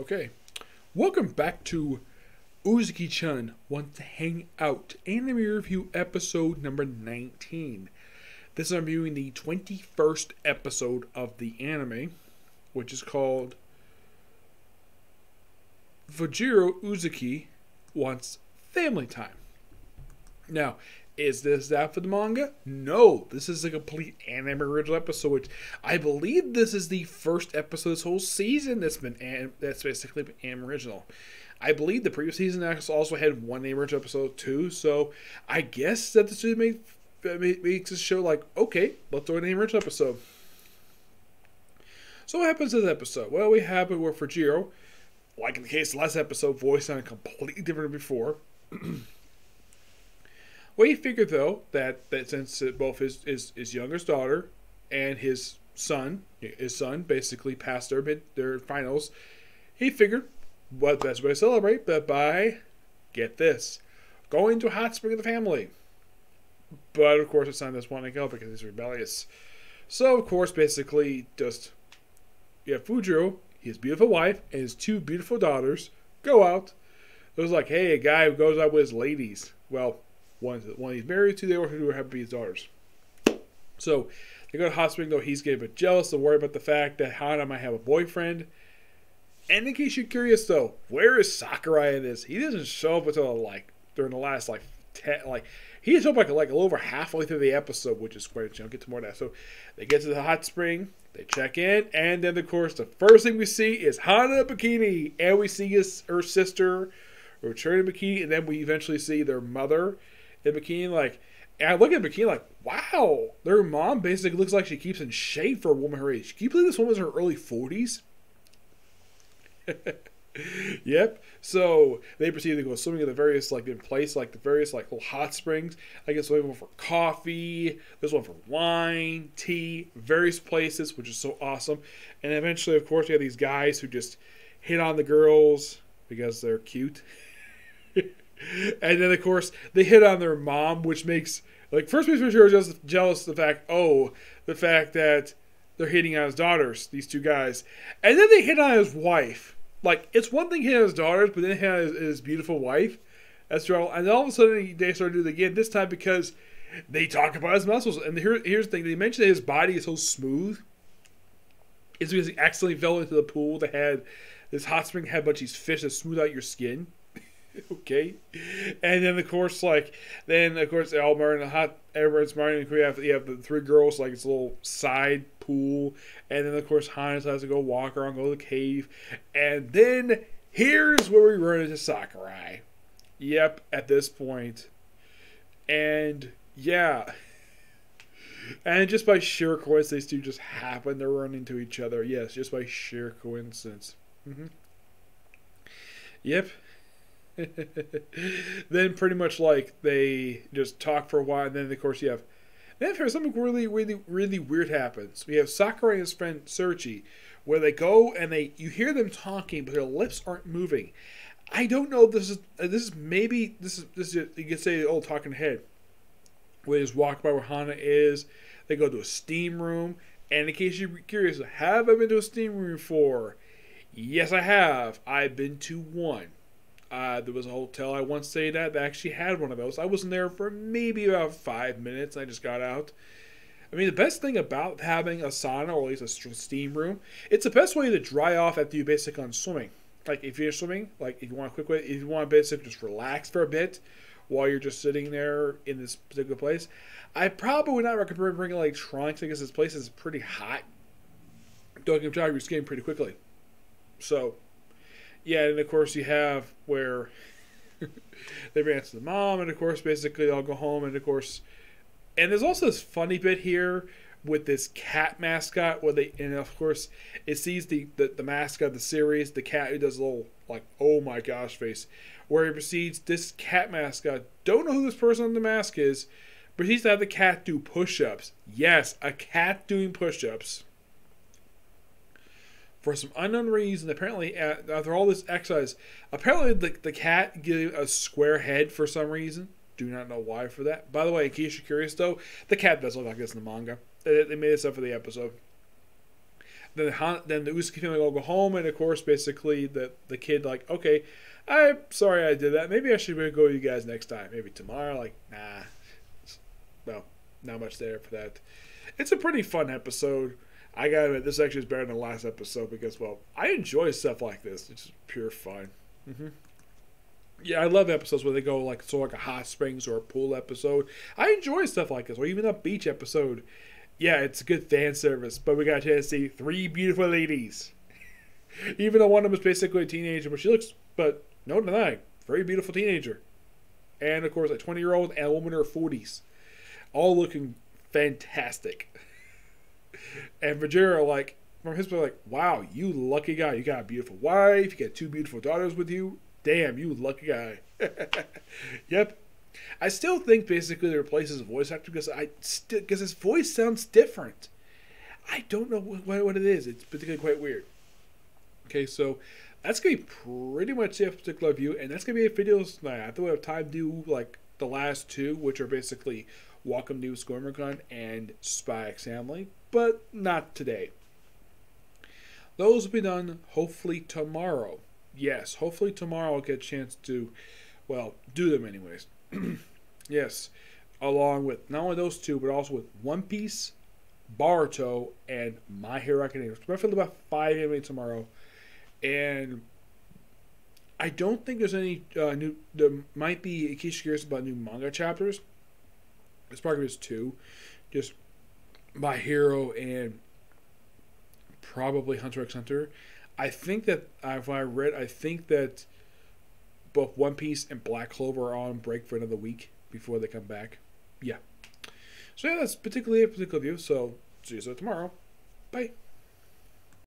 Okay, welcome back to Uzaki-chan Wants to Hang Out Anime Review episode number 19. This is reviewing the 21st episode of the anime, which is called Fujio Uzaki Wants Family Time. Now, is this that for the manga? No, this is a complete anime original episode, which I believe this is the first episode of this whole season that's basically been anime original. I believe the previous season also had one anime original episode too, so I guess that this makes this show like, okay, let's do an anime original episode. So what happens in this episode? Well, we have it where Fujio, like in the case of the last episode, voice sounded completely different than before. Well, he figured, though, that since both his youngest daughter and his son basically passed their finals, he figured what the best way to celebrate but by, get this, going to a hot spring of the family. But, of course, his son doesn't want to go because he's rebellious. So, of course, basically, you have Fujio, his beautiful wife, and his two beautiful daughters go out. It was like, hey, a guy who goes out with his ladies. Well, one he's married to, the other two happen to be his daughters. So they go to hot spring, though he's getting a bit jealous and worried about the fact that Hana might have a boyfriend. And in case you're curious, though, where is Sakurai in this? He doesn't show up until during the last he shows up a little over halfway through the episode, which is quite. I'll get to more of that. So they get to the hot spring, they check in, and then of course the first thing we see is Hana in bikini, and we see her sister return in bikini, and then we eventually see their mother in bikini, and I look at bikini like, wow, their mom basically looks like she keeps in shape for a woman her age. Can you believe this woman's in her early 40s? Yep. So they proceed to go swimming in the various different places, the various little hot springs. I guess there's one for coffee, there's one for wine, tea, various places, which is so awesome. And eventually, of course, you have these guys who just hit on the girls because they're cute. And then, of course, they hit on their mom, which makes, first place for sure, just jealous of the fact that they're hitting on his daughters, these two guys. And then they hit on his wife. It's one thing hitting on his daughters, but then hit on his beautiful wife. That's true. And all of a sudden, they start doing it again, this time because they talk about his muscles. And here's the thing. They mentioned that his body is so smooth. It's because he accidentally fell into the pool that had, this hot spring had a bunch of these fish that smooth out your skin. Okay, and then of course, they all marry in the hot. Everyone's married. You have the three girls, it's a little side pool, and then of course Hana has to go walk around, go to the cave, and then here's where we run into Sakurai. Yep, at this point, and yeah, and just by sheer coincidence, these two just happen to run into each other. Yes, just by sheer coincidence. Yep. Then pretty much they just talk for a while, and then of course then something really weird happens. We have Sakurai and his friend Searchy, where they go and you hear them talking, but their lips aren't moving. I don't know. This is you could say the old talking head. We just walk by where Hana is. They go to a steam room, and in case you're curious, have I been to a steam room before? Yes, I have. I've been to one. There was a hotel I once stayed at that actually had one of those. I wasn't there for maybe about 5 minutes. I just got out. I mean, the best thing about having a sauna, or at least a steam room, it's the best way to dry off after you basically on swimming. If you're swimming, if you want a quick way, if you want to basically just relax for a bit while you're just sitting there in this particular place, I probably would not recommend bringing electronics because this place is pretty hot. Don't get dry your skin pretty quickly. So. Yeah, and of course you have where they ran to the mom, and of course basically they'll go home, and of course, and there's also this funny bit here with this cat mascot where and of course it sees the mascot of the series, the cat who does a little oh my gosh face, where he proceeds, this cat mascot, don't know who this person on the mask is, proceeds to have the cat do push-ups. Yes, a cat doing push-ups. For some unknown reason, apparently, after all this exercise, apparently the cat gave a square head for some reason. Do not know why for that. By the way, in case you're curious, though, the cat does look like this in the manga. They made this up for the episode. then the Uzaki family all go home, and of course, basically the kid like, okay, I'm sorry I did that. Maybe I should go with you guys next time. Maybe tomorrow. Like, nah. Well, not much there for that. It's a pretty fun episode. I gotta admit, this actually is better than the last episode because, well, I enjoy stuff like this. It's just pure fun. Yeah, I love episodes where they go like a hot springs or a pool episode. I enjoy stuff like this, or even a beach episode. Yeah, it's a good fan service, but we got a chance to see 3 beautiful ladies. Even though one of them is basically a teenager, but she looks, but no denying, very beautiful teenager. And of course, a 20-year-old and a woman in her 40s, all looking fantastic. And Fujio, like, from his point, like, wow, you lucky guy. You got a beautiful wife. You got 2 beautiful daughters with you. Damn, you lucky guy. Yep. I still think basically they replace his voice actor because his voice sounds different. I don't know what it is. It's particularly quite weird. Okay, so that's going to be pretty much the particular review, and that's going to be a video tonight. I thought we have time to do like the last 2, which are basically Welcome to Scormicon and Spy X Family, but not today. Those will be done hopefully tomorrow. Yes, hopefully tomorrow I'll get a chance to, well, do them anyways. Yes, along with not only those 2, but also with One Piece, Boruto, and My Hero Academia. I'm feeling about 5 anime tomorrow, and I don't think there's any new. There might be, in case you're curious about new manga chapters. It's probably just 2, just My Hero and probably Hunter x Hunter. I think that I think that both One Piece and Black Clover are on break for another week before they come back. Yeah. So yeah, that's particularly a particular view. So see you tomorrow. Bye.